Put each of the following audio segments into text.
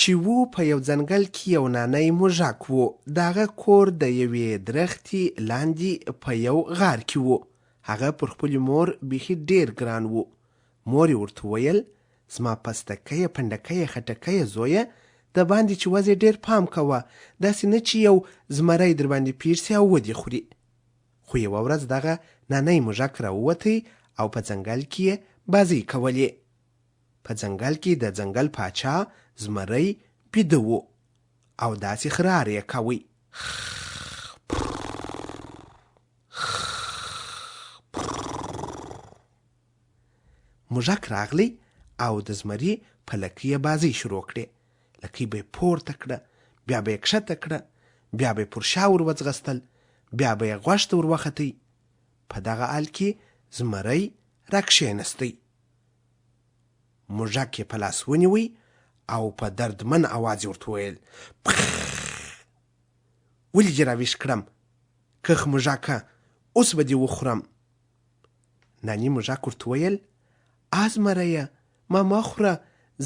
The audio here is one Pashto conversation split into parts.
چې و په یو ځنګل کې یو نانی موږک و. د هغه کور د یوې درختې لاندې په یو غار کې و. هغه پر خپلې مور بیخي ډېر ګران و. مور یې ورته ویل زما پستکیه پنډکیه خټکیه زویه د باندې چې وځې ډېر پام کوه داسې نه چې یو زمری در باندې پیر سي او ودې خوري. خو یوه ورځ دغه نانی موږک راووتی او په ځنګل کې یې بازۍ کولې. په ځنګل کې د ځنګل پاچا زمری بیده و او داسې خرار یې کوي. موږک راغلی او د زمري په لکۍ یې بازۍ شروع کړې. لکۍ به یې پورته کړه، بیا به یې کښته کړه، بیا به یې پر شا ور وځغستل، بیا به یې غوږ ته ور وختئ. په دغه حال کې زمری راکښېنستی. موږک یې په لاس ونیوی او په دردمن اواز یې ورته وویل ولې دې راویښ کړم کښ موږکه اوس به دې وخورم. نانی موږک ورته ویل زمریه ما مه خوره،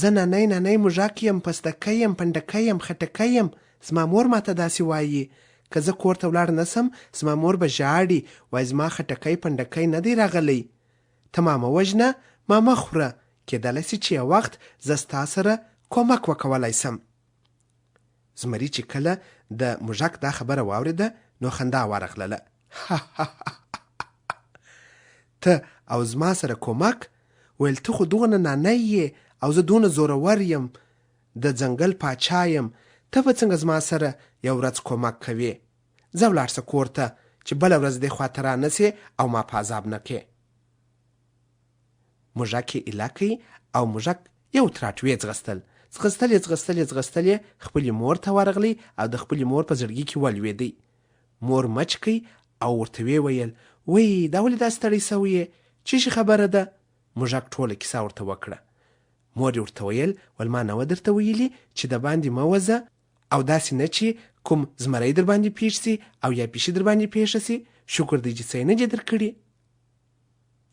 زه نانی موږک یم، پستکی یم، پنډکی یم، خټکی یم. زما مور ماته داسې وایي. که زه کور ته ولاړ نسم زما مور به ژاړي، وایي زما خټکی پنډکی نه دی راغلی. ته ما مه وژنه، ما مه خوره، کېدلی سي چې یو وخت زه ستا سره کومک وکولی سم. زمري چې کله د موږک دا خبره واورېده نو خندا ورغلله. ته او زما سره کومک؟ ویل ته خو دونه نانی یې او زه دونه زورور یم، د ځنګل پاچا یم، ته به څنګه زما سره یو ورځ کومک کوې؟ ځه ولاړ سه کور ته چې بله ورځ دې خواته رانسې او ما په عذاب نه کې. موږک یې ایله کوي او موږک یو تراټ ویې ځغستل. ځغستل یې خپلې مور ته ورغلی او د خپلې مور په زړګي کې ولوېدی. مور مچ کوي او ورته ویې ویل وی دا ولې دا ستړی سوی یې؟ څه شي خبره ده؟ موږک ټوله کیسه ورته وکړه. مور یې ورته ویل ول ما نه وه درته ویلي چې د باندې مه وځه او داسې نه چې کوم زمری در باندې پیښ سي او یا پیشي در باندې پیښه سي. شکر دی چې څه یې نه دې در کړي.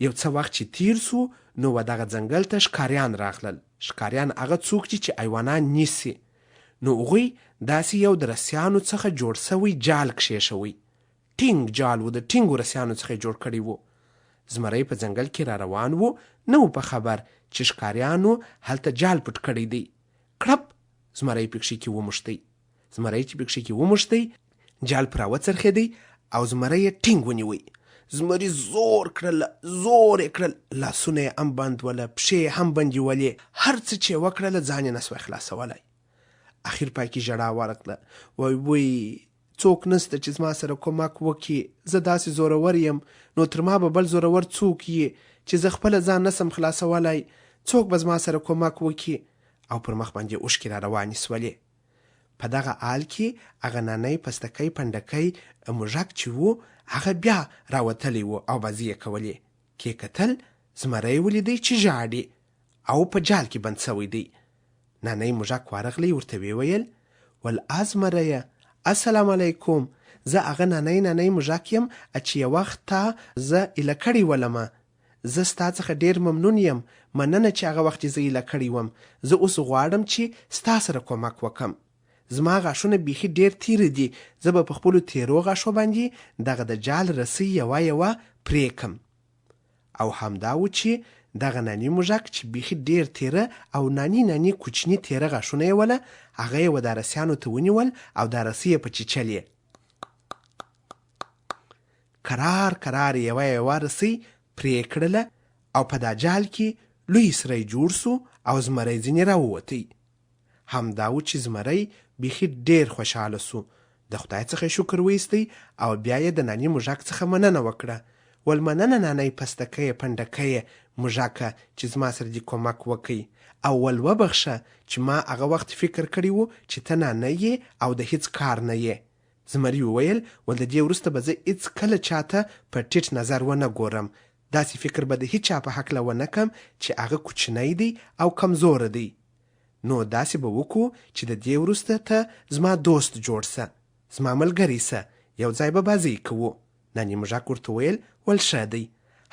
یو څه وخت چې تیر سو نو و دغه ځنګل ته ښکاریان راغلل. ښکاریان هغه څوک چې حیوانان نیسي. نو هغوی داسې یو د رسیانو څخه جوړ سوی جال کښېښوی. ټینګ جال و، د ټینګو رسیانو څخه جوړ کړی و. زمری په ځنګل کې را روان و، نه و په خبر چې ښکاریانو هلته جال پټ کړی دی. کړپ زمری پکښې کې وموښتی. زمری چې پکښې کې وموښتی جال پر راوڅرخېدی او زمری یې ټینګ ونیوی. زمري زور یې کړل، لاسونه یې هم بند وله، پښې یې هم بندې ولې، هر څه چې یې وکړله ځان یې نسوی خلاصولی. اخر پای کې ژړا ورغله. وی څوک نسته چې زما سره کومک وکړي، زه داسې زورور یم، نو تر ما به بل زورور څوک یې چې زه خپله ځان نسم خلاصولی، څوک به زما سره کومک وکړي. او پر مخ باندې اوښکې را روانې سولې. په دغه حال کې هغه نانی پستکی پنډکی موږک چې و هغه بیا راوتلی و او بازۍ یې کولې. کې کتل زمری ولیدی چې ژاړي او په جال کې بند سوی دی. نانی موږک ورغلی، ورته ویې ویل ول زمریه السلام علیکم، زه هغه نانی موږک یم چې یو وخت تا زه ایله کړې ولمه. زه ستا څخه ډېر ممنون یم، مننه چې هغه وخت زه ایله کړې وم. زه اوس غواړم چې ستا سره کومک وکم. زما غاښونه بیخي ډېر تیره دي، زه به په خپلو تیرو غاښو باندې دغه د جال رسۍ یوه پرې کم. او همدا و چې دغه نانی موږک چې بیخي ډېر تیره او نانی کوچني تیره غاښونه یې وله، هغه یې و دا رسیانو ته ونیول او دا رسۍ یې په چیچلې. کرار یوه رسۍ پرې کړله او په دا جال کې لوی سری جوړ سو او زمری ځینې راووتی. همدا و چې زمری بیخي ډېر خوشحاله سو. د خدای څخه شکر ویستی او بیا یې د نانی موږک څخه مننه وکړه. ول مننه نانی پستکی پنډکی موږکه چې زما سره دې کومک وکړي، او ول وبخښه چې ما هغه وخت فکر کړی و چې ته نانی یې او د هیڅ کار نه یې. زمری وویل ول د دې وروسته به زه هیڅ کله چاته په ټیټ نظر ونه ګورم. داسې فکر به د هیچا په هکله ونه کم چې هغه کوچنی دی او کمزوره دی. نو داسې به وکړو چې د دې وروسته ته زما دوست جوړ سه، زما ملګری سه، یو ځای به بازۍ کوو. نانی موږک ورته ویل ول ښه دی.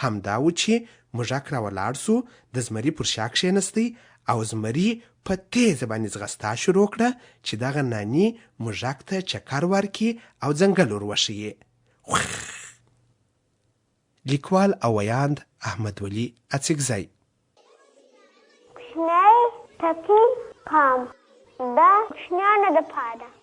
همدا و چې موږک را ولاړ سو، د زمري پر شا کښېنستی او زمري په تیزه باندې ځغستا شروع کړه چې دغه ناني موږک ته چکر ورکړي او ځنګل ور وښیي. لیکوال او ویاند احمد ولي اڅکزی. کوچنی ټکی پام دا کوچنیانو دپاره